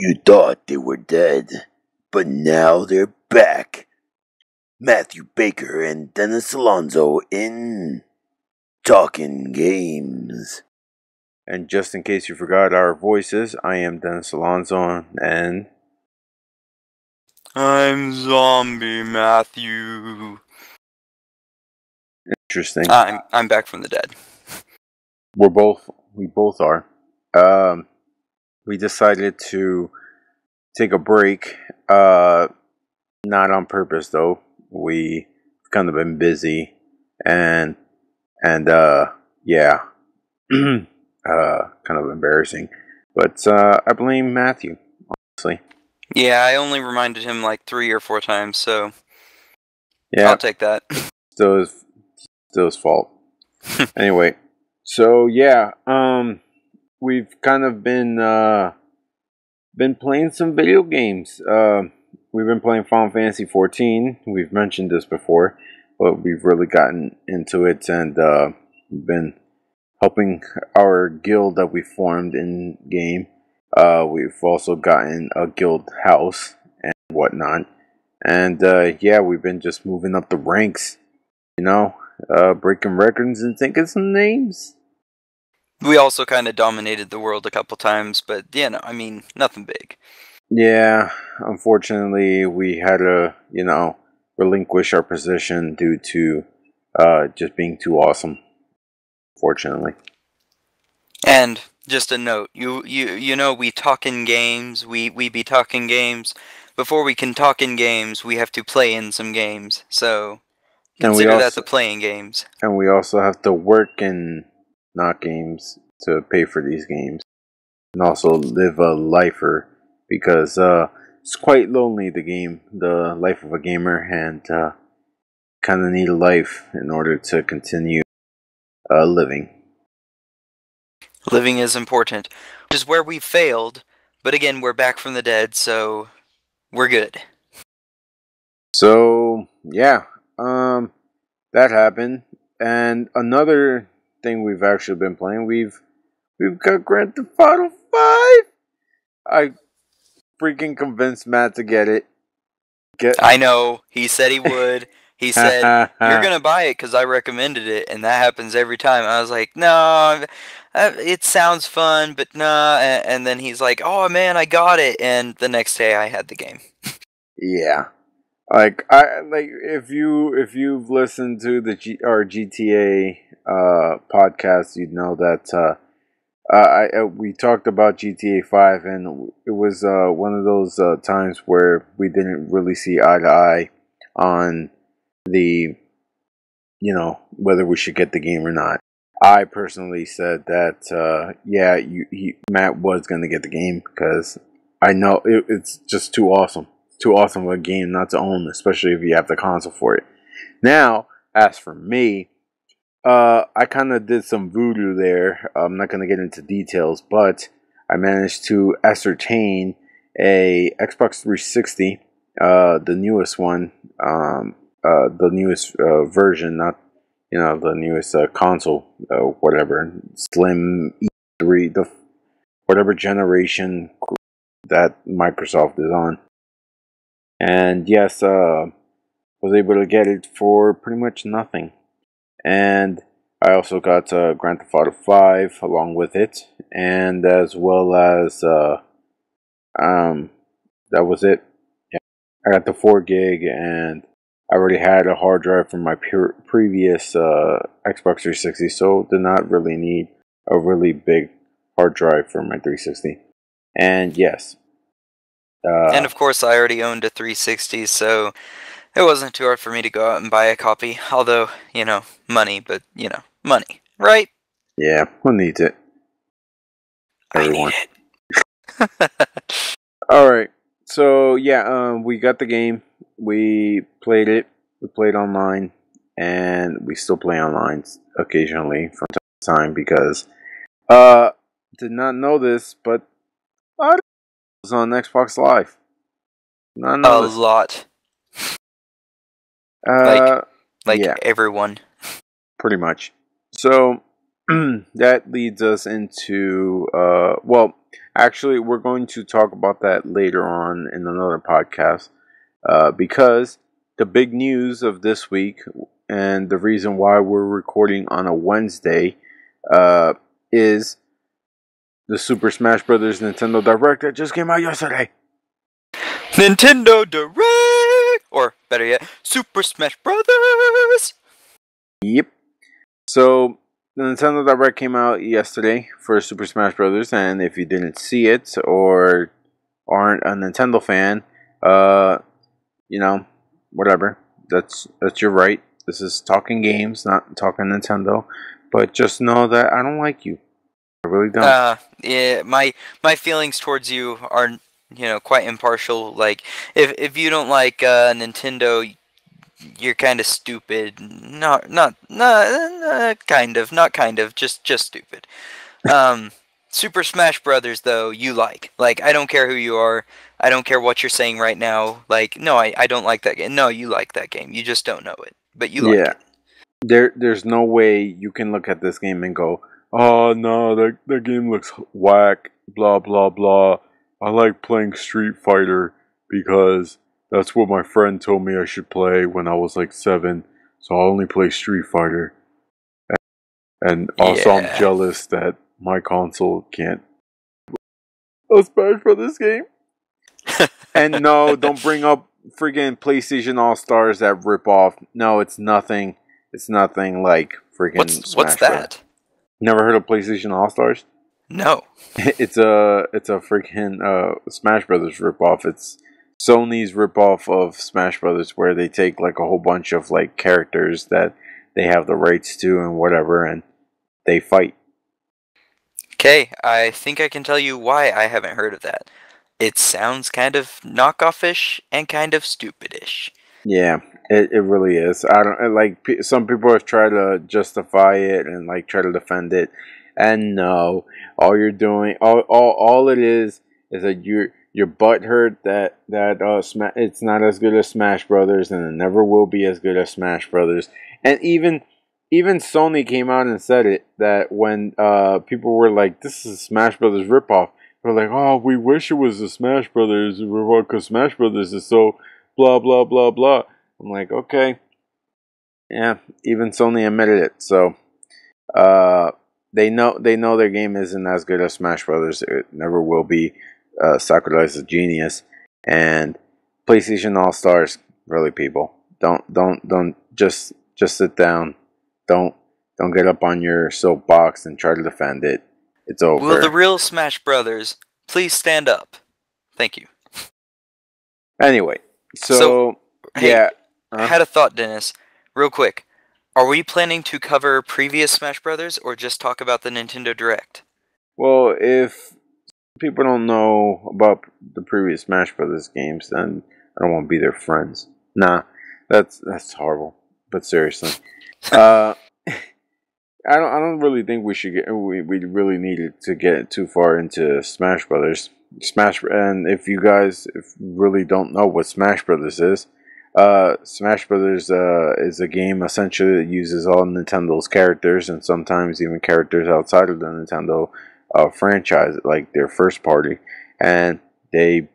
You thought they were dead, but now they're back. Matthew Baker and Dennis Alonso in Talkin Games. And just in case you forgot our voices, I am Dennis Alonso, and I'm Zombie Matthew. interesting. I'm back from the dead. We both are. We decided to take a break. Not on purpose though. We've kind of been busy, and yeah, kind of embarrassing. But I blame Matthew, honestly. Yeah, I only reminded him like 3 or 4 times, so Yeah, I'll take that. still his fault. Anyway, so yeah, we've kind of been playing some video games. We've been playing Final Fantasy 14. We've mentioned this before, but we've really gotten into it, and we've been helping our guild that we formed in game. We've also gotten a guild house and whatnot, and yeah, we've been just moving up the ranks. Breaking records and thinking some names. We also kind of dominated the world a couple times, but yeah, no, I mean, nothing big. Yeah, unfortunately, we had to, relinquish our position due to just being too awesome. Fortunately. And just a note, you know, we talk in games, we be talking games. Before we can talk in games, we have to play in some games. So consider that the playing games. And we also have to work in not games to pay for these games, and also live a lifer because it's quite lonely. The life of a gamer, and kind of need a life in order to continue living. Living is important, which is where we failed. But again, we're back from the dead, so we're good. So yeah, that happened. And another thing we've actually been playing, we've got Grand Theft Auto 5. I freaking convinced Matt to get it. I know. He said he would. He said, you're going to buy it because I recommended it, and that happens every time. I was like, no, it sounds fun, but nah. And then he's like, oh, man, I got it. And the next day I had the game. Yeah. If you've listened to our GTA podcast, you'd know that we talked about GTA 5, and it was one of those times where we didn't really see eye to eye on the, whether we should get the game or not. I personally said that, Matt was going to get the game because I know it's just too awesome. Too awesome of a game not to own, especially if you have the console for it. Now, as for me, I kind of did some voodoo there. I'm not going to get into details, but I managed to ascertain a Xbox 360, the newest one, the newest version, not the newest console, whatever, Slim E3, the whatever generation that Microsoft is on. And yes, was able to get it for pretty much nothing. And I also got Grand Theft Auto 5 along with it, and as well as that was it. Yeah. I got the 4 gig, and I already had a hard drive from my previous Xbox 360, so did not really need a really big hard drive for my 360. And yes. And of course, I already owned a 360, so it wasn't too hard for me to go out and buy a copy. Although, money, but, money, right? Yeah, who needs it? Everyone. I need it. Alright, so yeah, we got the game. We played it. We played online, and we still play online occasionally from time to time because did not know this, but I was on Xbox Live. Not know this. Lot. Like yeah, everyone. pretty much. So that leads us into well, actually, we're going to talk about that later on in another podcast, because the big news of this week and the reason why we're recording on a Wednesday is the Super Smash Bros. Nintendo Direct that just came out yesterday. Nintendo Direct! Or, better yet, Super Smash Brothers! Yep. So, the Nintendo Direct came out yesterday for Super Smash Bros. And if you didn't see it or aren't a Nintendo fan, you know, whatever. That's your right. This is Talking Games, not Talking Nintendo. But just know that I don't like you. I really don't. Yeah, my feelings towards you are, quite impartial. Like, if you don't like Nintendo, you're kind of stupid. Not kind of, just stupid. Super Smash Brothers, though, you like. Like, I don't care who you are. I don't care what you're saying right now. Like, no, I don't like that game. No, you like that game. You just don't know it. But you like Yeah. it. There's no way you can look at this game and go, oh no, that game looks whack, blah blah blah. I like playing Street Fighter because that's what my friend told me I should play when I was like 7, so I only play Street Fighter. And also I'm Yeah. jealous that my console can't a Smash Brothers game. And no, don't bring up friggin' PlayStation All Stars that rip off. No, it's nothing. It's nothing like friggin' Smash What's Bros. that? Never heard of PlayStation All Stars? No. It's a freaking Smash Brothers ripoff. It's Sony's ripoff of Smash Brothers, where they take like a whole bunch of like characters that they have the rights to and whatever, and they fight. Okay, I think I can tell you why I haven't heard of that. It sounds kind of knockoff-ish and kind of stupidish. Yeah, it really is. I don't like some people have tried to justify it and like try to defend it, and no, all you're doing, all it is that you're butthurt that it's not as good as Smash Brothers, and it never will be as good as Smash Brothers. And even Sony came out and said it, that when people were like, "This is a Smash Brothers ripoff," they're like, "Oh, we wish it was a Smash Brothers ripoff because Smash Brothers is so." Blah blah blah blah. I'm like, okay, yeah. Even Sony admitted it. So, they know their game isn't as good as Smash Brothers. It never will be. Sakura is a genius, and PlayStation All Stars. Really, people, don't just sit down. Don't get up on your soapbox and try to defend it. It's over. Will the real Smash Brothers please stand up? Thank you. Anyway. So hey, yeah. I had a thought, Dennis. Real quick. Are we planning to cover previous Smash Brothers or just talk about the Nintendo Direct? Well, if people don't know about the previous Smash Brothers games, then I don't want to be their friends. Nah, that's horrible. But seriously, I don't really think we should get we really needed to get too far into Smash Brothers. And if you guys really don't know what Smash Brothers is, Smash Brothers is a game essentially that uses all Nintendo's characters and sometimes even characters outside of the Nintendo franchise, like their first party, and they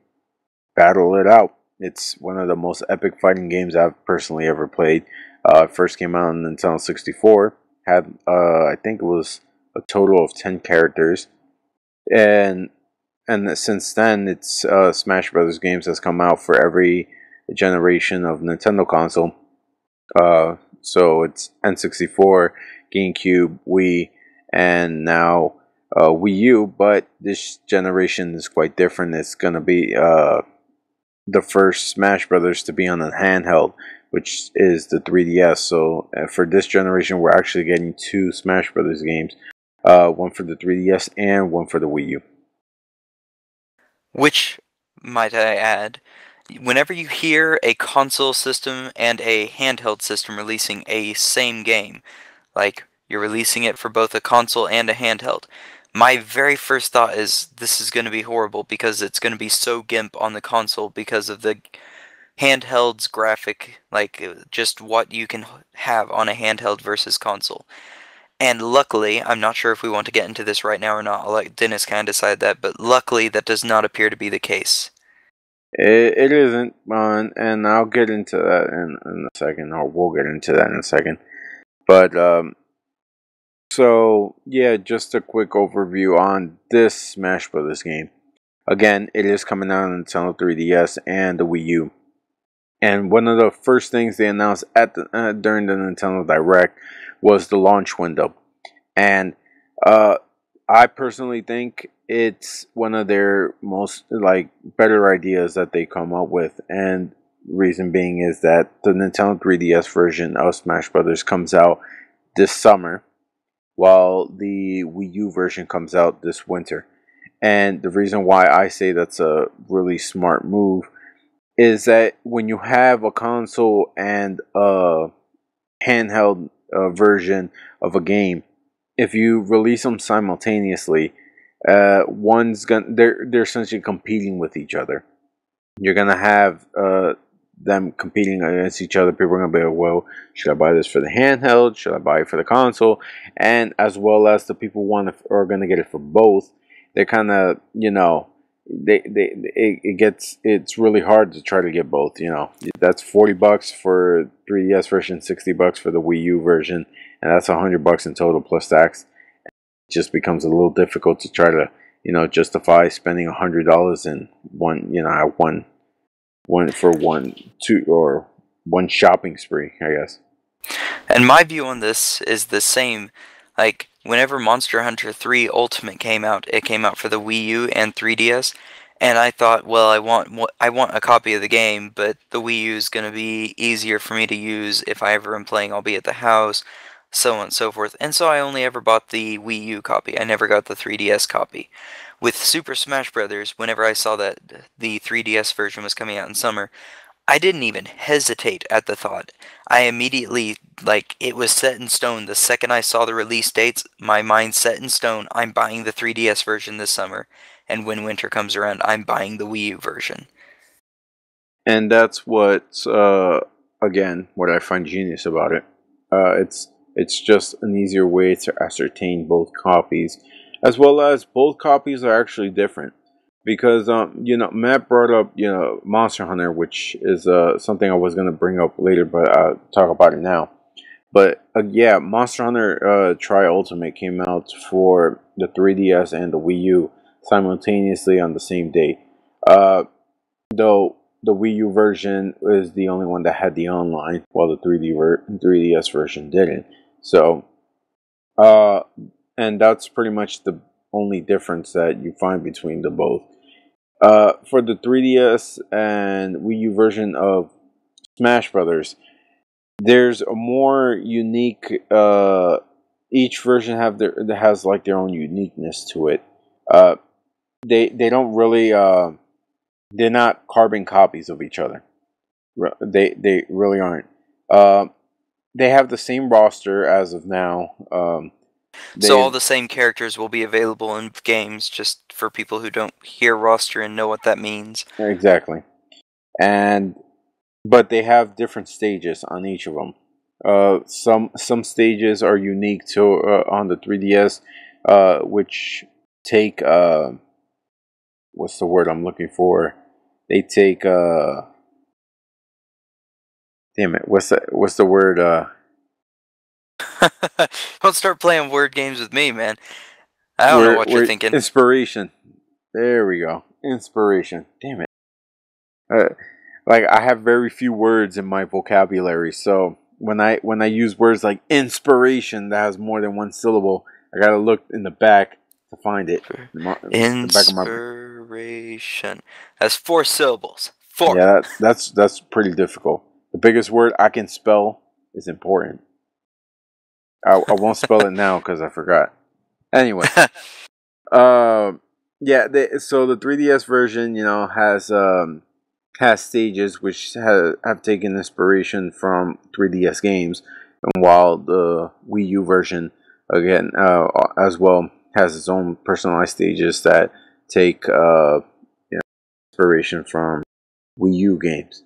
battle it out. It's one of the most epic fighting games I've personally ever played. It first came out on Nintendo 64. Had I think it was a total of 10 characters, and since then, it's Smash Brothers games has come out for every generation of Nintendo console. So it's N64, GameCube, Wii, and now Wii U. But this generation is quite different. It's gonna be the first Smash Brothers to be on a handheld, which is the 3DS. So for this generation, we're actually getting 2 Smash Brothers games, one for the 3DS and one for the Wii U. Which, might I add, whenever you hear a console system and a handheld system releasing a same game, like you're releasing it for both a console and a handheld, my very first thought is this is going to be horrible because it's going to be so GIMP on the console because of the handheld's graphic, like just what you can have on a handheld versus console. And luckily, I'm not sure if we want to get into this right now or not. I'll let Dennis kind of decide that, but luckily that does not appear to be the case. It isn't, and I'll get into that in a second, or we'll get into that in a second. But so yeah, just a quick overview on this Smash Brothers game. Again, it is coming out on Nintendo 3DS and the Wii U. And one of the first things they announced at during the Nintendo Direct was the launch window. And I personally think it's one of their most better ideas that they come up with. And reason being is that the Nintendo 3DS version of Smash Brothers comes out this summer, while the Wii U version comes out this winter. And the reason why I say that's a really smart move is that when you have a console and a handheld version of a game, if you release them simultaneously, they're essentially competing with each other. You're gonna have them competing against each other. People are gonna be like, well, should I buy this for the handheld? Should I buy it for the console? And as well as the people are gonna get it for both. They're kind of, it's really hard to try to get both. That's $40 for 3DS version, $60 for the Wii U version, and that's $100 in total plus tax. It just becomes a little difficult to try to justify spending $100 in one shopping spree, I guess. And my view on this is the same. Like, whenever Monster Hunter 3 Ultimate came out, it came out for the Wii U and 3DS, and I thought, well, I want a copy of the game, but the Wii U is going to be easier for me to use if I ever am playing. I'll be at the house, so on and so forth. And so I only ever bought the Wii U copy. I never got the 3DS copy. With Super Smash Bros., whenever I saw that the 3DS version was coming out in summer, I didn't even hesitate at the thought. I immediately, it was set in stone. The second I saw the release dates, my mind set in stone. I'm buying the 3DS version this summer. And when winter comes around, I'm buying the Wii U version. And that's again, what I find genius about it. It's just an easier way to ascertain both copies, as well as both copies are actually different. Because Matt brought up Monster Hunter, which is something I was gonna bring up later, but I'll talk about it now. But yeah, Monster Hunter Tri Ultimate came out for the 3DS and the Wii U simultaneously on the same day. Though the Wii U version is the only one that had the online, while the 3DS version didn't. So, and that's pretty much the only difference that you find between the both. For the 3DS and Wii U version of Smash Brothers, there's a more unique. Each version has like their own uniqueness to it. They don't really. They're not carbon copies of each other. They really aren't. They have the same roster as of now. So all the same characters will be available in games, just for people who don't hear roster and know what that means. Exactly. But they have different stages on each of them. Some stages are unique to on the 3DS, which take what's the word I'm looking for? They take damn it, what's the word? Don't start playing word games with me, man. I don't know what you're thinking. Inspiration. There we go. Inspiration. Damn it. I have very few words in my vocabulary, so when I use words like inspiration that has more than one syllable, I gotta look in the back to find it. Inspiration. That's 4 syllables. 4. Yeah, that's pretty difficult. The biggest word I can spell is important. I won't spell it now because I forgot. Anyway, yeah. So the 3DS version, has stages which have taken inspiration from 3DS games, and while the Wii U version, again, as well, has its own personalized stages that take inspiration from Wii U games.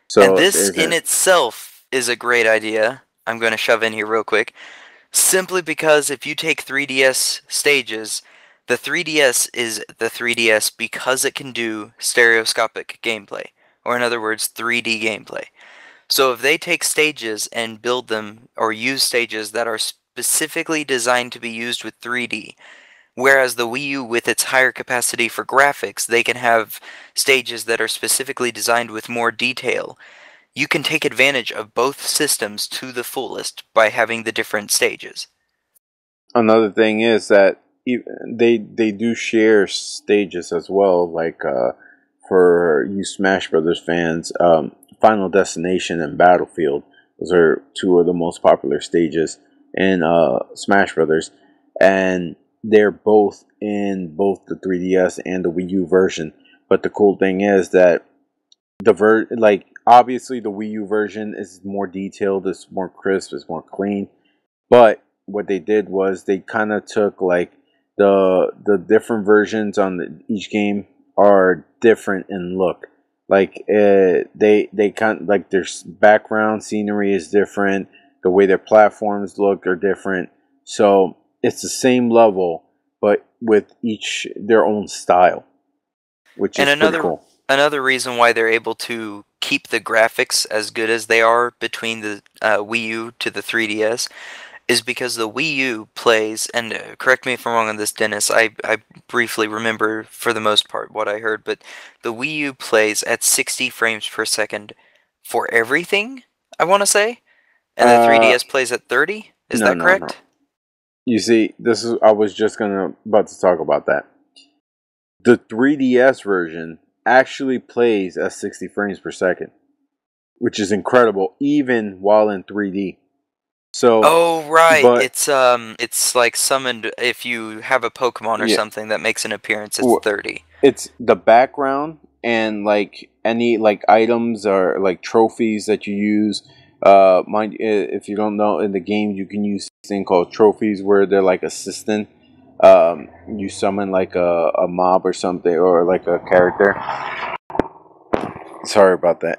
So and this in itself is a great idea. I'm going to shove in here real quick. Simply because if you take 3DS stages, the 3DS is the 3DS because it can do stereoscopic gameplay, or in other words, 3D gameplay. So if they take stages and build them or use stages that are specifically designed to be used with 3D, whereas the Wii U with its higher capacity for graphics, they can have stages that are specifically designed with more detail. You can take advantage of both systems to the fullest by having the different stages. Another thing is that they do share stages as well. Like for you Smash Brothers fans, Final Destination and Battlefield. Those are two of the most popular stages in Smash Brothers, and they're both in both the 3DS and the Wii U version. But the cool thing is that like obviously the Wii U version is more detailed, it's more crisp, it's more clean. But what they did was they kind of took like the different versions on each game are different in look. Like they kind like their background scenery is different. The way their platforms look are different. So it's the same level, but with each their own style, which And is pretty cool. another reason why they're able to keep the graphics as good as they are between the Wii U to the 3DS is because the Wii U plays, and correct me if I'm wrong on this, Dennis, I briefly remember for the most part what I heard, but the Wii U plays at 60 frames per second for everything, I want to say, and the Uh, 3DS plays at 30? Is no, that no, no. correct? You see, this is I was just gonna about to talk about that. The 3DS version actually plays at 60 frames per second, which is incredible even while in 3D. So, Oh right, but it's like summoned if you have a Pokemon or yeah, something that makes an appearance, it's 30. it's the background and like any like items or like trophies that you use. Mind if you don't know, in the game you can use this thing called trophies where they're like assistant. You summon like a mob or something or like a character. Sorry about that.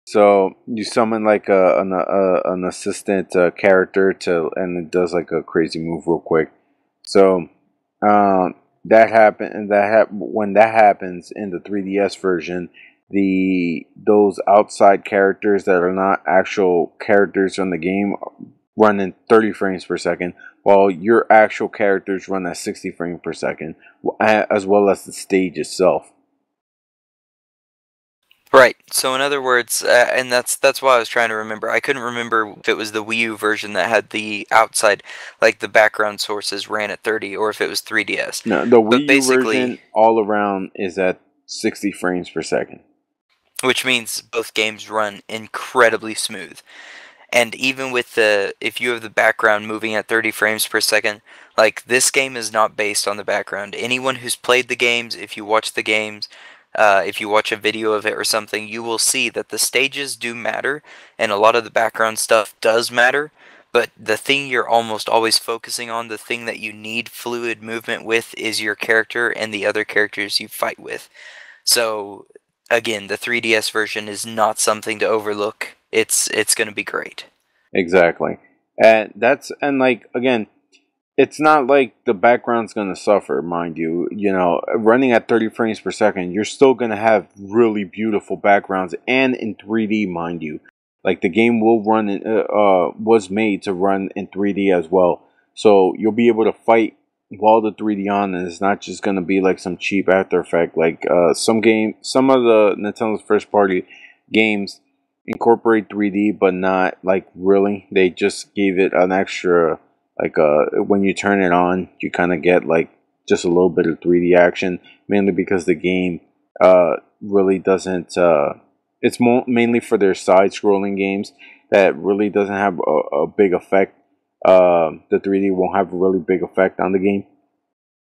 So you summon like an assistant character to, and it does like a crazy move real quick. So that happen and when that happens in the 3DS version, those outside characters that are not actual characters from the game run in 30 frames per second, while your actual characters run at 60 frames per second, as well as the stage itself. Right. So in other words, and that's why I was trying to remember. I couldn't remember if it was the Wii U version that had the outside, like the background sources ran at 30, or if it was 3DS. No, the But Wii U basically, version all around is at 60 frames per second. which means both games run incredibly smooth. And even with if you have the background moving at 30 frames per second, like this game is not based on the background. Anyone who's played the games, if you watch the games, if you watch a video of it or something, you will see that the stages do matter, and a lot of the background stuff does matter. But the thing you're almost always focusing on, the thing that you need fluid movement with, is your character and the other characters you fight with. So again, the 3DS version is not something to overlook. It's going to be great. Exactly. And like again, it's not like the background's gonna suffer, mind you. You know, running at 30 frames per second, you're still gonna have really beautiful backgrounds and in 3D, mind you. Like the game will run in, was made to run in 3D as well, so you'll be able to fight while the 3D on, and it's not just gonna be like some cheap After Effect. Like some of the Nintendo's first party games incorporate 3D, but not like really. They just gave it an extra, like when you turn it on, you kind of get like just a little bit of 3D action, mainly because the game really doesn't. It's mainly for their side-scrolling games that really doesn't have a big effect. The 3D won't have a really big effect on the game,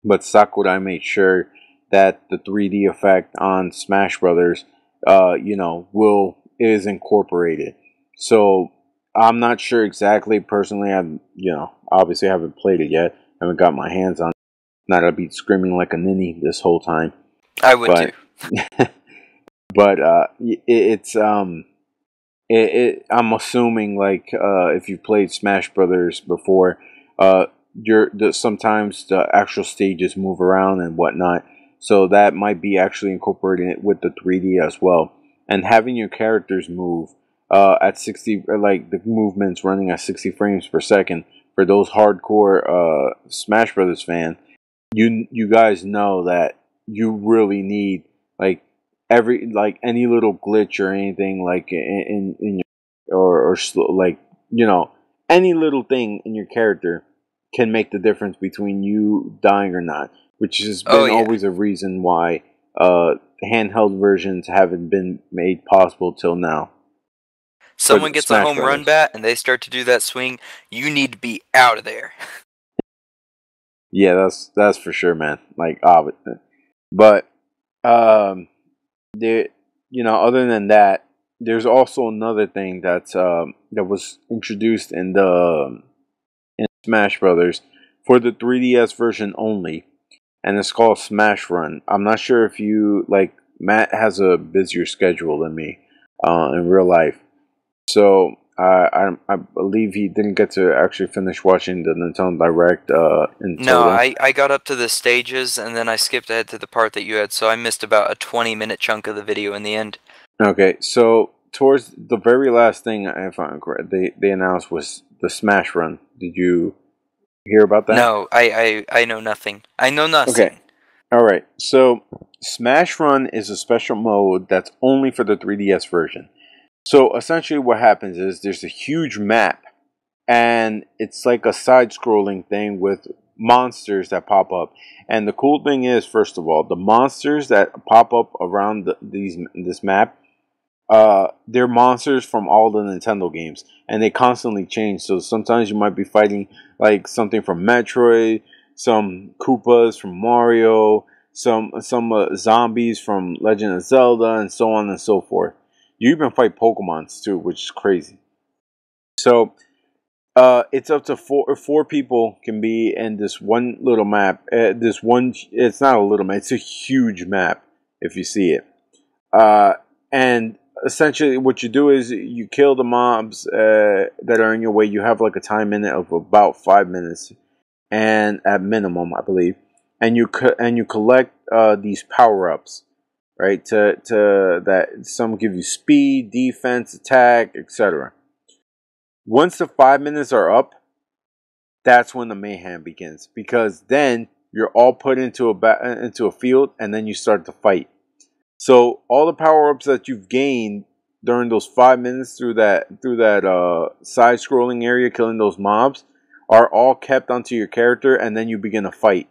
but Sakurai made sure that the 3D effect on Smash Brothers, will is incorporated. So I'm not sure exactly. Personally, obviously I haven't played it yet. I haven't got my hands on it. Not I'd be screaming like a ninny this whole time, I would too. but but it's I'm assuming like if you've played Smash Brothers before, sometimes the actual stages move around and whatnot, so that might be actually incorporating it with the 3D as well, and having your characters move at 60, like the movements running at 60 frames per second. For those hardcore Smash Brothers fan, you guys know that you really need like any little glitch or anything like in your like any little thing in your character can make the difference between you dying or not, which has Oh been yeah. always a reason why handheld versions haven't been made possible till now for Someone gets a Smash home run Brothers. bat and they start to do that swing, you need to be out of there. Yeah, that's for sure, man. Like, but there, other than that, there's also another thing that was introduced in Smash Brothers for the 3DS version only, and it's called Smash Run. I'm not sure if you like. Matt has a busier schedule than me in real life, so I believe he didn't get to actually finish watching the Nintendo Direct in No, total. I got up to the stages and then I skipped ahead to the part that you had, so I missed about a 20-minute chunk of the video in the end. Okay, so towards the very last thing, if I'm correct, they announced was the Smash Run. Did you hear about that? No, I know nothing. I know Okay, nothing. all right. So Smash Run is a special mode that's only for the 3DS version. So essentially, what happens is there's a huge map, and it's like a side-scrolling thing with monsters that pop up. And the cool thing is, first of all, the monsters that pop up around this map, they're monsters from all the Nintendo games, and they constantly change. So sometimes you might be fighting like something from Metroid, some Koopas from Mario, some zombies from Legend of Zelda, and so on and so forth. You even fight Pokemons too, which is crazy. So it's up to four people can be in this one little map. It's not a little map; it's a huge map if you see it. And essentially, what you do is you kill the mobs that are in your way. You have like a time limit of about 5 minutes, and at minimum, I believe. And you collect these power ups, right? To that some give you speed, defense, attack, etc. Once the 5 minutes are up, that's when the mayhem begins, because then you're all put into into a field, and then you start to fight. So all the power ups that you've gained during those 5 minutes through that side scrolling area, killing those mobs, are all kept onto your character, and then you begin a fight.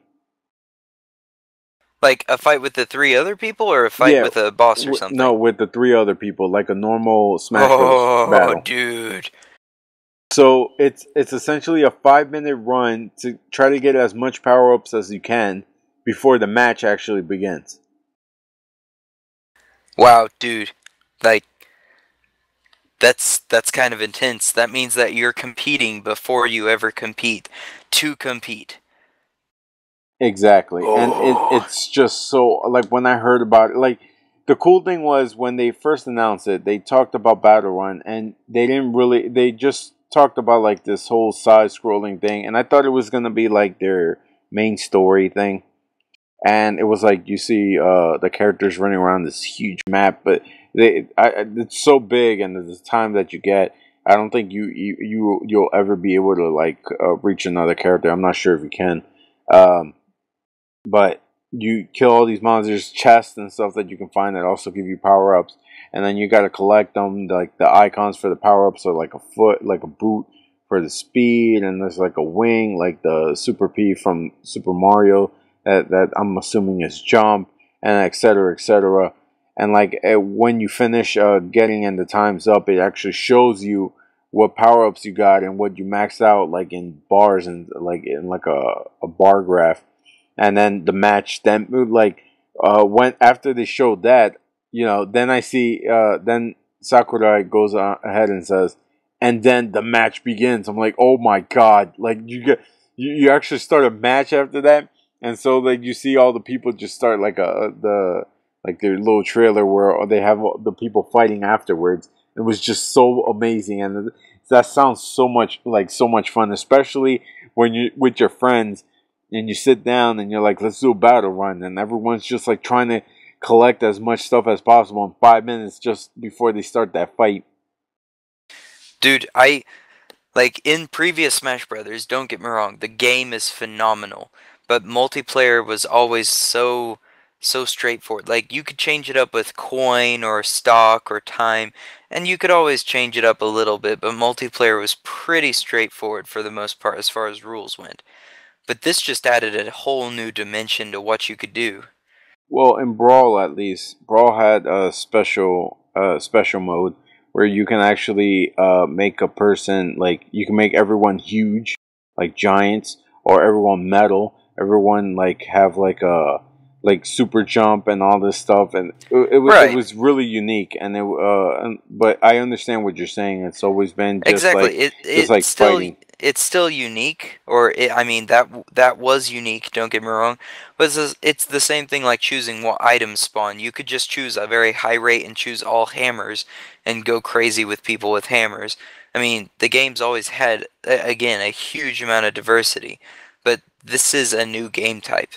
Like a fight with the 3 other people or a fight Yeah, with a boss or no, something? with the three other people, like a normal Smash Bros. Oh, Battle. dude. So it's essentially a 5 minute run to try to get as much power ups as you can before the match actually begins. Wow, dude. Like that's kind of intense. That means that you're competing before you ever compete to compete. Exactly. And Oh, it's just so, like, when I heard about it, like, the cool thing was when they first announced it, they talked about Battle Run, and they just talked about, like, this whole side scrolling thing, and I thought it was going to be, like, their main story thing. And it was like you see the characters running around this huge map, but it's so big, and the time that you get, I don't think you'll ever be able to, like, reach another character. I'm not sure if you can. Um, but you kill all these monsters, chests and stuff that you can find that also give you power ups, and then you got to collect them. Like the icons for the power ups are like a foot, like a boot for the speed, and there's like a wing, like the Super P from Super Mario that I'm assuming is jump, and etc. etc. And like when you finish getting and the time's up, it actually shows you what power ups you got and what you maxed out, like in bars and like in like a bar graph. And then the match then, like, when after they showed that, then I see then Sakurai goes ahead and says, and then the match begins. I'm like, oh my god, like you actually start a match after that. And so like you see all the people just start like their little trailer where they have all the people fighting afterwards, It was just so amazing, and that sounds so much fun, especially when you with your friends and you sit down and you're like, let's do a battle run, and everyone's just like trying to collect as much stuff as possible in 5 minutes just before they start that fight. Dude, like in previous Smash Brothers, don't get me wrong, the game is phenomenal, but multiplayer was always so straightforward. Like you could change it up with coin or stock or time, and you could always change it up a little bit, but multiplayer was pretty straightforward for the most part as far as rules went. But this just added a whole new dimension to what you could do. Well, in Brawl at least, Brawl had a special mode where you can actually make a person like you can make everyone huge, like giants, or everyone metal. Everyone like have like a like super jump and all this stuff, and it Right. was really unique. And but I understand what you're saying. It's always been Exactly. just like fighting. It's still unique, or I mean that was unique. Don't get me wrong, but it's the same thing like choosing what items spawn. You could just choose a very high rate and choose all hammers and go crazy with people with hammers. I mean, the game's always had again a huge amount of diversity, but this is a new game type.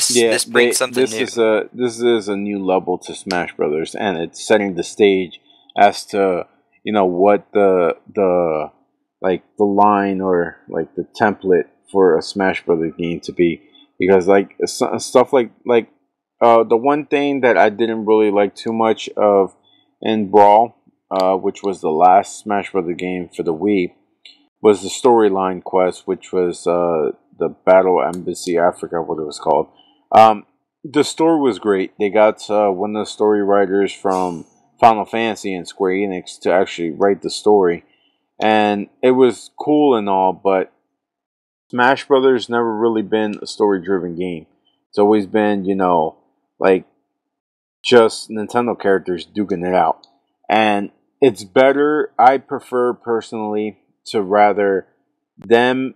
Yeah, This brings something new. this is a new level to Smash Brothers, and it's setting the stage as to what the line or like the template for a Smash Brothers game to be, because like stuff the one thing that I didn't really like too much of in Brawl, which was the last Smash Brothers game for the Wii, was the storyline quest, which was the Battle Embassy Africa, what it was called. Um, the story was great. They got one of the story writers from Final Fantasy and Square Enix to actually write the story, and it was cool and all. But Smash Brothers never really been a story-driven game. It's always been, like just Nintendo characters duking it out, and it's better. I prefer personally to rather them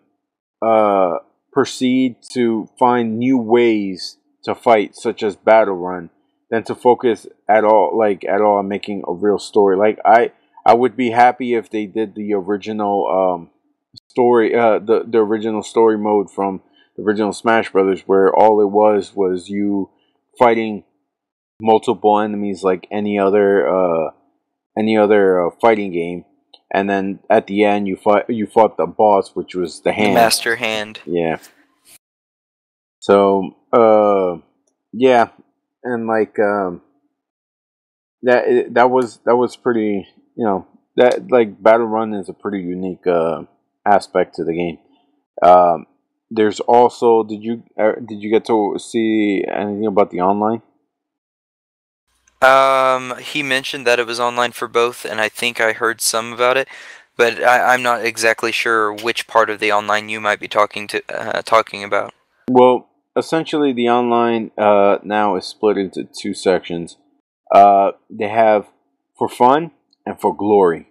uh, proceed to find new ways to fight, such as battle run, than to focus at all on making a real story. Like I would be happy if they did the original story, the original story mode from the original Smash Brothers, where all it was you fighting multiple enemies like any other fighting game, and then at the end you fought the boss, which was the The hand. Master Hand. Yeah. So yeah, and like that was pretty. That like battle run is a pretty unique aspect to the game. Um, there's also did you get to see anything about the online? He mentioned that it was online for both, and I think I heard some about it, but I'm not exactly sure which part of the online you might be talking about. Well, essentially, the online now is split into two sections. They have for fun and for glory.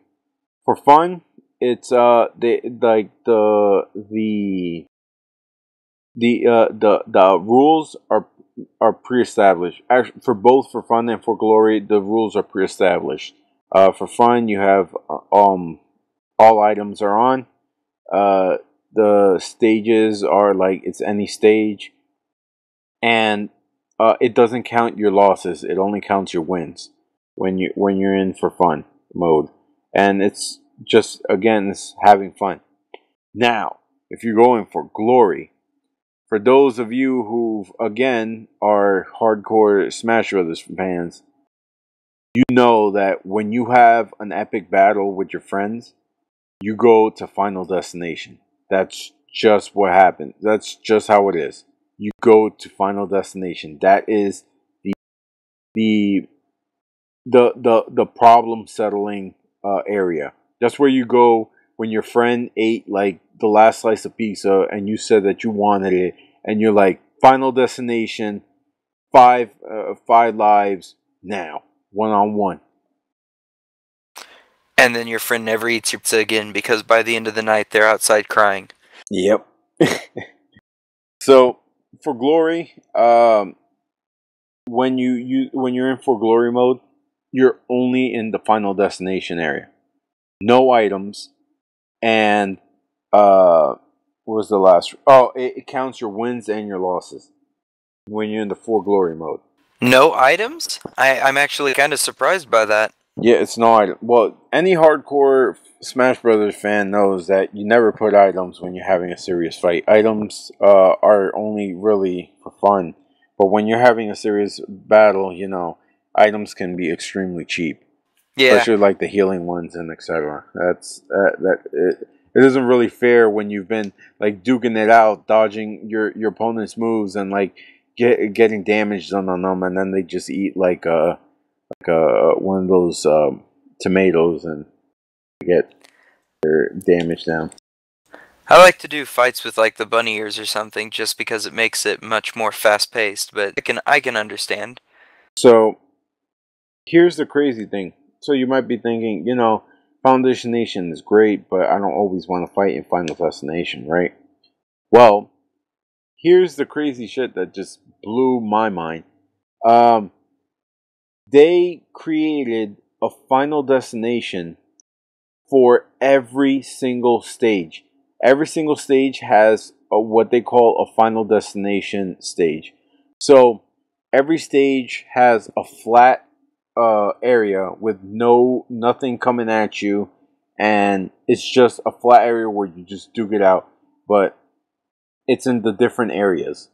For fun, it's they like the rules are pre-established. Actually, for both for fun and for glory, the rules are pre-established. For fun, you have all items are on. Uh, the stages are like it's any stage, and it doesn't count your losses. It only counts your wins when you're in for fun mode, and it's just again it's having fun. Now, if you're going for glory, for those of you who again are hardcore Smash Brothers fans, you know that when you have an epic battle with your friends, you go to Final Destination. That's just what happens. That's just how it is. You go to Final Destination. That is the the problem settling area. That's where you go when your friend ate like the last slice of pizza and you said that you wanted it, and you're like, Final Destination, five lives now, 1-on-1. And then your friend never eats your pizza again because by the end of the night they're outside crying. Yep. So for glory, when you're in for glory mode, you're only in the final destination area. No items, and what was the last? Oh, it counts your wins and your losses when you're in the For Glory mode. No items? I'm actually kind of surprised by that. Yeah, it's no item. Well, any hardcore Smash Brothers fan knows that you never put items when you're having a serious fight. Items are only really for fun, but when you're having a serious battle, items can be extremely cheap, Yeah. especially like the healing ones and etc. It isn't really fair when you've been like duking it out, dodging your opponent's moves and like getting damage done on them, and then they just eat like one of those tomatoes and get their damage down. I like to do fights with like the bunny ears or something just because it makes it much more fast paced, but I can understand. So here's the crazy thing. So you might be thinking, Foundation Nation is great, but I don't always want to fight in Final Destination, right? Well, here's the crazy shit that just blew my mind. They created a Final Destination for every single stage. Every single stage has what they call a Final Destination stage. So every stage has a flat area with nothing coming at you, and it's just a flat area where you just duke it out. But it's in the different areas,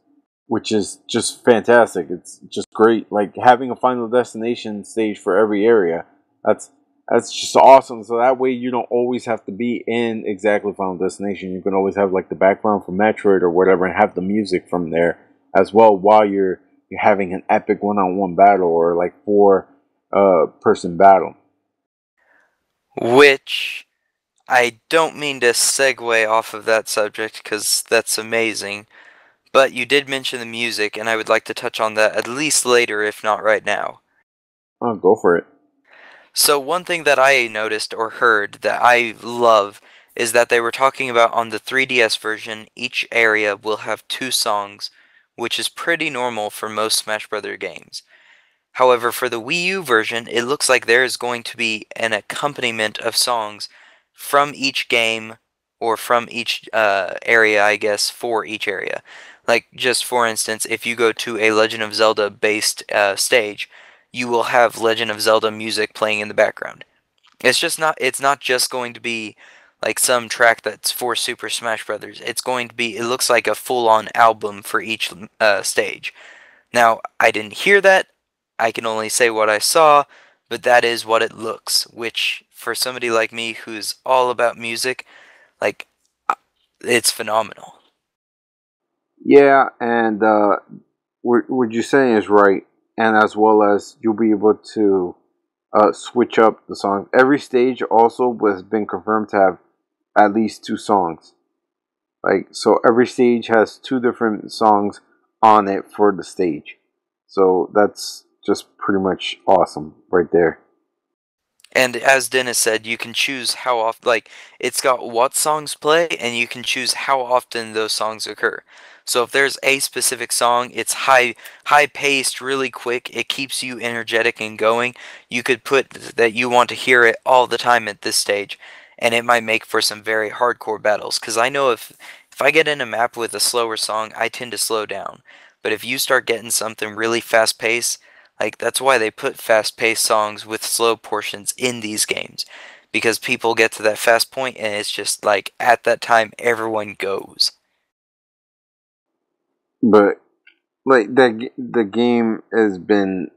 which is just fantastic. It's just great. Like having a Final Destination stage for every area. That's that's just awesome. So that way you don't always have to be in exactly Final Destination. You can always have like the background from Metroid or whatever, and have the music from there as well while you're having an epic one-on-one battle or like four person battle. Which I don't mean to segue off of that subject because that's amazing, but you did mention the music, and I would like to touch on that at least later, if not right now. Oh, go for it. So, one thing that I noticed or heard that I love is that they were talking about on the 3DS version, each area will have two songs, which is pretty normal for most Smash Bros. Games. However, for the Wii U version, it looks like there is going to be an accompaniment of songs from each game or from each area, I guess, for each area. Like, just for instance, if you go to a Legend of Zelda based stage, you will have Legend of Zelda music playing in the background. It's not just going to be like some track that's for Super Smash Brothers. It's going to be, it looks like a full-on album for each stage. Now, I didn't hear that. I can only say what I saw, but that is what it looks, which for somebody like me who's all about music, like, it's phenomenal. Yeah, and what you're saying is right, and as well as you'll be able to switch up the songs. Every stage also has been confirmed to have at least two songs. Like so, every stage has two different songs on it for the stage. So that's just pretty much awesome right there. And as Dennis said, you can choose how often, like, it's got what songs play, and you can choose how often those songs occur. So if there's a specific song, it's high paced, really quick, it keeps you energetic and going. You could put that you want to hear it all the time at this stage, and it might make for some very hardcore battles. Because I know if I get in a map with a slower song, I tend to slow down. But if you start getting something really fast paced, like, that's why they put fast-paced songs with slow portions in these games. Because people get to that fast point, and it's just like, at that time, everyone goes. But like the game has been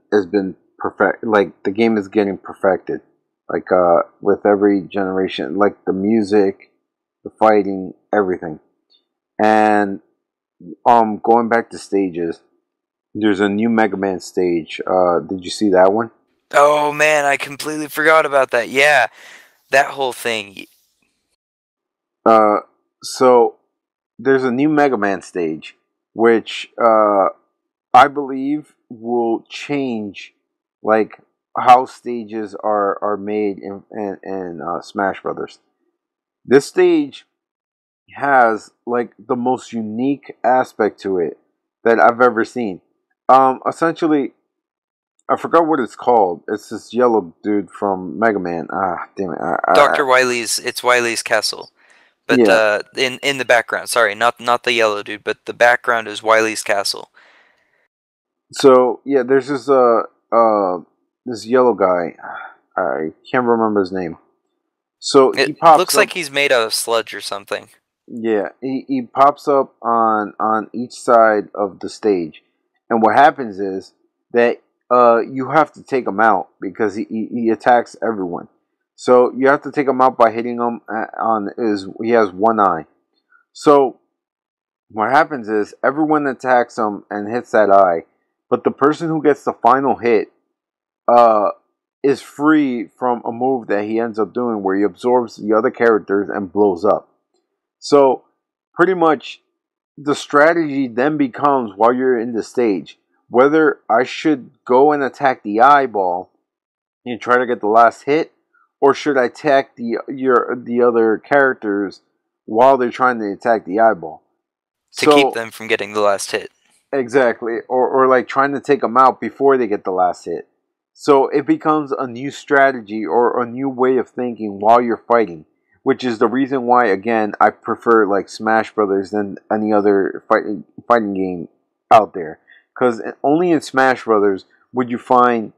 perfect. Like the game is getting perfected. Like with every generation, like the music, the fighting, everything. And going back to stages, there's a new Mega Man stage. Did you see that one? Oh man, I completely forgot about that. Yeah, that whole thing. Uh, so there's a new Mega Man stage, which I believe will change like how stages are made in Smash Brothers. This stage has like the most unique aspect to it that I've ever seen. Essentially, I forgot what it's called. It's this yellow dude from Mega Man. Ah, damn it. Dr. Wily's, it's Wily's castle. But Yeah. in the background, sorry, not the yellow dude, but the background is Wily's castle. So yeah, there's this yellow guy. I can't remember his name. So he It pops looks up. like he's made out of sludge or something. Yeah, he pops up on each side of the stage, and what happens is that you have to take him out because he attacks everyone. So you have to take him out by hitting him on his. He has one eye. So what happens is everyone attacks him and hits that eye, but the person who gets the final hit uh is free from a move that he ends up doing where he absorbs the other characters and blows up. So pretty much the strategy then becomes while you're in the stage whether I should go and attack the eyeball and try to get the last hit, or should I attack the other characters while they're trying to attack the eyeball. To keep So them from getting the last hit. exactly, or like trying to take them out before they get the last hit. So it becomes a new strategy or a new way of thinking while you're fighting, which is the reason why again I prefer like Smash Brothers than any other fighting game out there. Because only in Smash Brothers would you find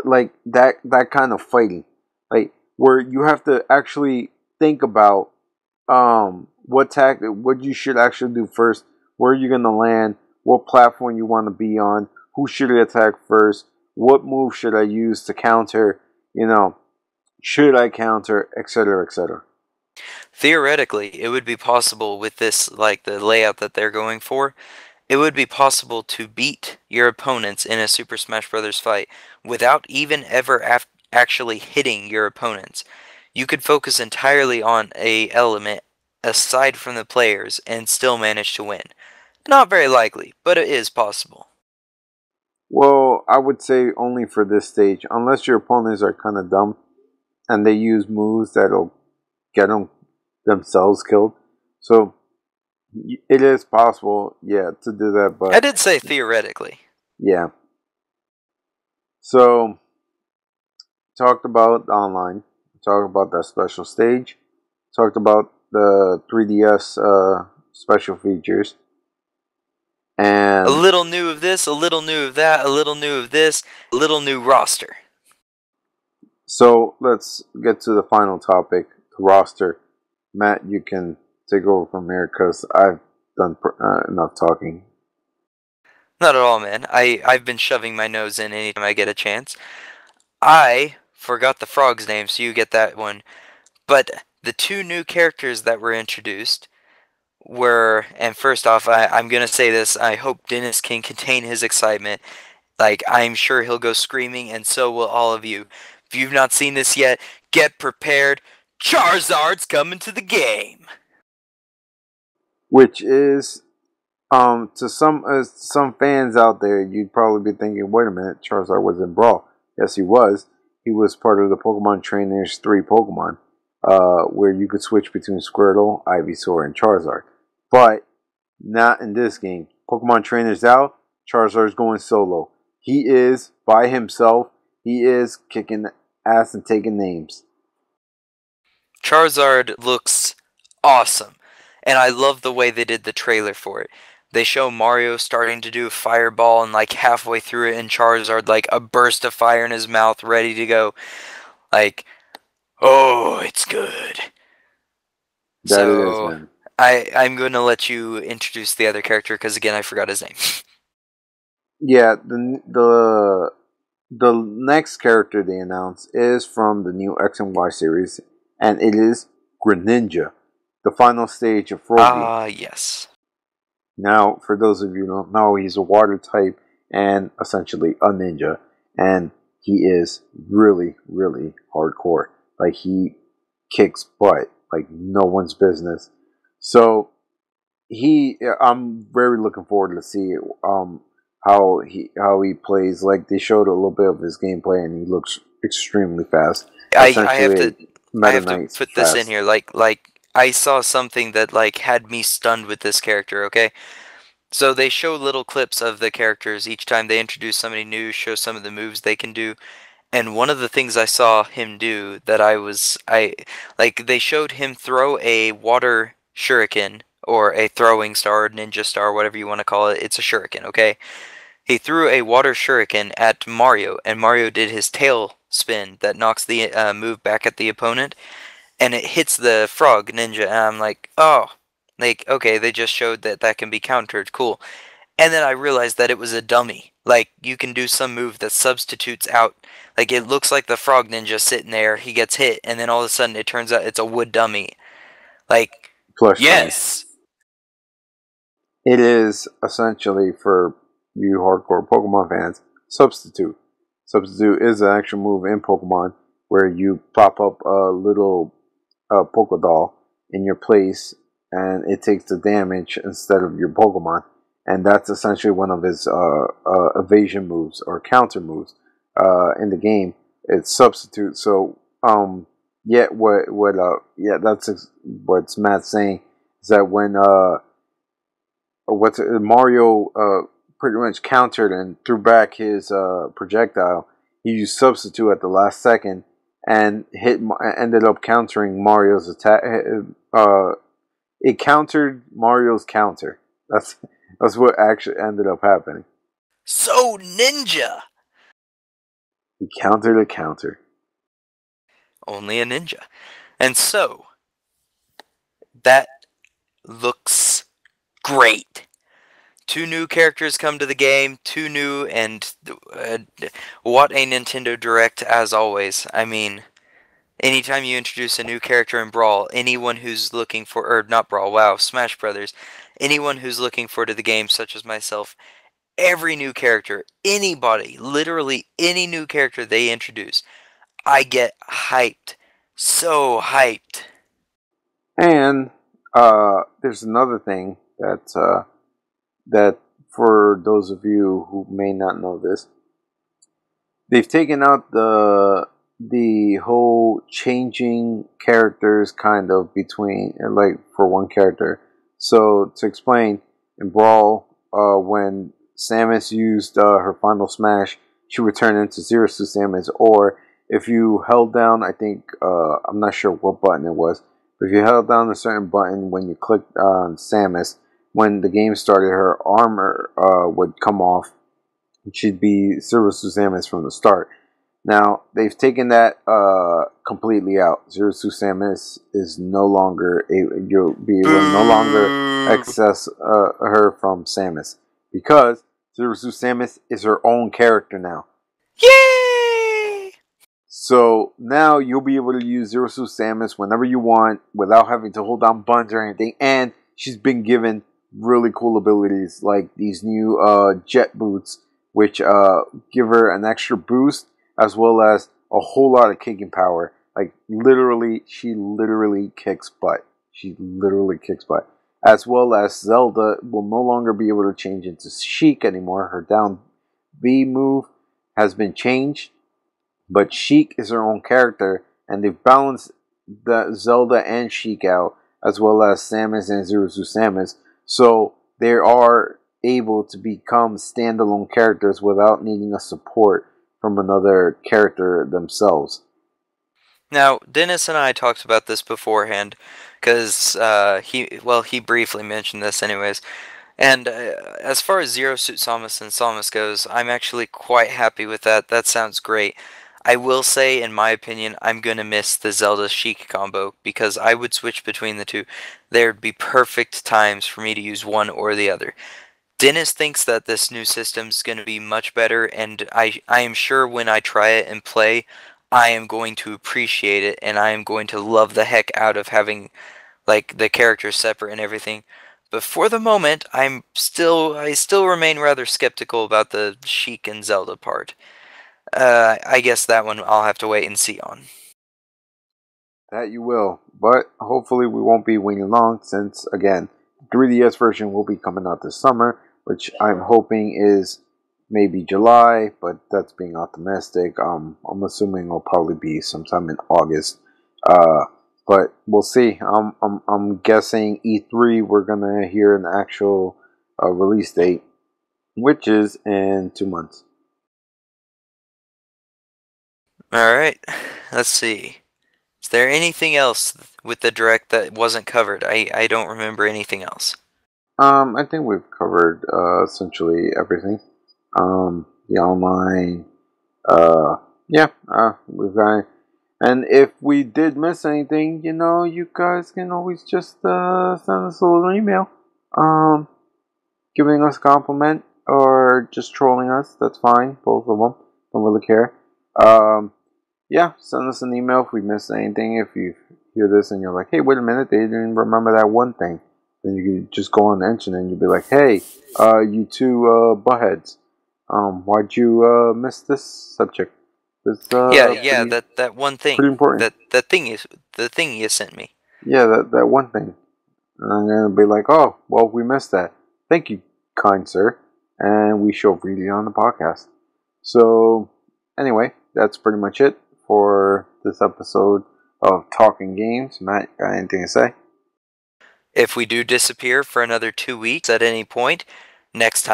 like that kind of fighting, like where you have to actually think about what you should actually do first, where you're gonna land, what platform you want to be on, who should I attack first, what move should I use to counter, should I counter, etc., etc. Theoretically, it would be possible with this, like the layout that they're going for, it would be possible to beat your opponents in a Super Smash Bros. Fight without even ever actually hitting your opponents. You could focus entirely on a element aside from the players and still manage to win. Not very likely, but it is possible. Well, I would say only for this stage, unless your opponents are kind of dumb and they use moves that'll get them themselves killed. So it is possible, yeah, to do that, I but did say theoretically. yeah. So talked about online, talked about that special stage, talked about the 3DS special features, A and little new of this, a little new of that, a little new of this, a little new roster. so let's get to the final topic, the roster. Matt, you can take over from here because I've done enough talking. Not at all, man. I've been shoving my nose in anytime I get a chance. I forgot the frog's name, so you get that one. But the two new characters that were introduced were, and first off, I'm going to say this, I hope Dennis can contain his excitement. Like, I'm sure he'll go screaming, and so will all of you. If you've not seen this yet, get prepared. Charizard's coming to the game. Which is to some fans out there, you'd probably be thinking, wait a minute, Charizard was in Brawl. Yes, he was. He was part of the Pokemon Trainers 3 Pokemon, where you could switch between Squirtle, Ivysaur, and Charizard. But not in this game. Pokemon Trainers out, Charizard's going solo. He is by himself. He is kicking ass and taking names. Charizard looks awesome, and I love the way they did the trailer for it. They show Mario starting to do a fireball, and like halfway through it, and Charizard like a burst of fire in his mouth, ready to go. Like, oh, it's good. That it is, So man. I'm going to let you introduce the other character because again I forgot his name. Yeah, the next character they announced is from the new X and Y series, and it is Greninja, the final stage of Froakie. Ah, yes. Now, for those of you who don't know, he's a water type and essentially a ninja, and he is really, really hardcore. Like, he kicks butt like no one's business. So I'm very looking forward to see how he plays. Like, they showed a little bit of his gameplay, and he looks extremely fast. I have Essentially, to I have to Meta put this in fast. here. Like I saw something that like had me stunned with this character. Okay, So they show little clips of the characters each time they introduce somebody new, show some of the moves they can do. And one of the things I saw him do that I like, they showed him throw a water shuriken, or a throwing star, ninja star, whatever you want to call it. It's a shuriken, okay? He threw a water shuriken at Mario, and Mario did his tail spin that knocks the move back at the opponent, and it hits the frog ninja. And I'm like, oh, like, okay, they just showed that that can be countered. Cool. And then I realized that it was a dummy. Like, you can do some move that substitutes out. Like, it looks like the frog ninja sitting there, he gets hit, and then all of a sudden it turns out it's a wood dummy. Like, Plush dummy. yes! It is essentially, for you hardcore Pokemon fans, Substitute. Substitute is an actual move in Pokemon where you pop up a little Poké Doll in your place and it takes the damage instead of your Pokemon. And that's essentially one of his evasion moves or counter moves in the game. It's Substitute. So, that's what Matt's saying, is that when Mario pretty much countered and threw back his projectile, he used Substitute at the last second and ended up countering Mario's attack. It countered Mario's counter. That's what actually ended up happening. So ninja! He countered a counter. Only a ninja. And so, that looks great. 2 new characters come to the game, 2 new, and what a Nintendo Direct as always. I mean, anytime you introduce a new character in Brawl, anyone who's looking for, or not Brawl, wow, Smash Brothers, anyone who's looking forward to the game, such as myself, every new character, anybody, literally any new character they introduce, I get hyped. So hyped. And there's another thing that for those of you who may not know this, they've taken out the whole changing characters kind of between, like, for one character. So to explain, in Brawl, when Samus used her final smash, she would turn into Zero Suit Samus. Or if you held down, I think, I'm not sure what button it was, but if you held down a certain button when you clicked on Samus, when the game started, her armor would come off. She'd be Zero Suit Samus from the start. Now, they've taken that completely out. Zero Suit Samus is no longer you'll be able to no longer access her from Samus, because Zero Suit Samus is her own character now. Yay! So now you'll be able to use Zero Suit Samus whenever you want without having to hold down buttons or anything. And she's been given really cool abilities like these new jet boots, which give her an extra boost, as well as a whole lot of kicking power. Like, she literally kicks butt. She literally kicks butt. As well as Zelda will no longer be able to change into Sheik anymore. Her down B move has been changed, but Sheik is her own character, and they've balanced the Zelda and Sheik out, as well as Samus and Zero Suit Samus. So they are able to become standalone characters without needing a support from another character themselves. Now, Dennis and I talked about this beforehand, because he briefly mentioned this anyways. And as far as Zero Suit Samus and Samus goes, I'm actually quite happy with that. That sounds great. I will say, in my opinion, I'm going to miss the Zelda Sheik combo, because I would switch between the two. There'd be perfect times for me to use one or the other. Dennis thinks that this new system's going to be much better, and I am sure when I try it and play, I am going to appreciate it, and I am going to love the heck out of having, like, the characters separate and everything. But for the moment, I still remain rather skeptical about the Sheik and Zelda part. I guess that one I'll have to wait and see on. That you will, but hopefully we won't be waiting long, since, again, the 3DS version will be coming out this summer, which I'm hoping is maybe July, but that's being optimistic. I'm assuming it'll probably be sometime in August. But we'll see. I'm guessing E3 we're gonna hear an actual release date, which is in 2 months. Alright, let's see. Is there anything else with the direct that wasn't covered? I don't remember anything else. I think we've covered essentially everything. The online, yeah, we've got. And if we did miss anything, you guys can always just send us a little email, giving us a compliment or just trolling us. That's fine, both of them. Don't really care. Yeah, send us an email if we missed anything. If you hear this and you're like, hey, wait a minute, they didn't remember that one thing. Then you can just go on the internet and you'll be like, hey, you two buttheads, why'd you miss this subject? It's Yeah, that one thing. pretty important. That thing is the thing you sent me. Yeah, that one thing. And I'm gonna be like, oh, well, we missed that. Thank you, kind sir, and we shall read it on the podcast. So, anyway, that's pretty much it for this episode of Talking Games. Matt, got anything to say? If we do disappear for another 2 weeks at any point, next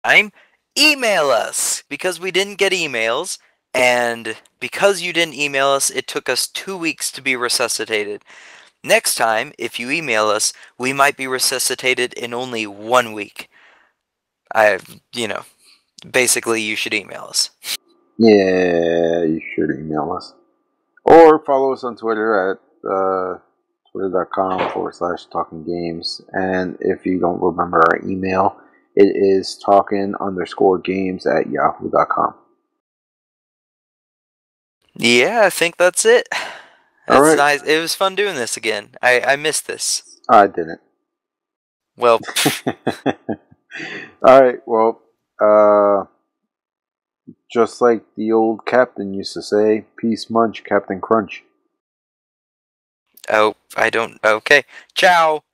time, email us! Because we didn't get emails, and because you didn't email us, it took us 2 weeks to be resuscitated. Next time, if you email us, we might be resuscitated in only 1 week. Basically, you should email us. Yeah, you should email us. Or follow us on Twitter at twitter.com/Talking Games. And if you don't remember our email, it is talkin_games@yahoo.com. Yeah, I think that's it. That's All right. nice. It was fun doing this again. I missed this. I didn't. Well, Alright, well, just like the old captain used to say, peace munch, Captain Crunch. oh, I don't. Okay. Ciao!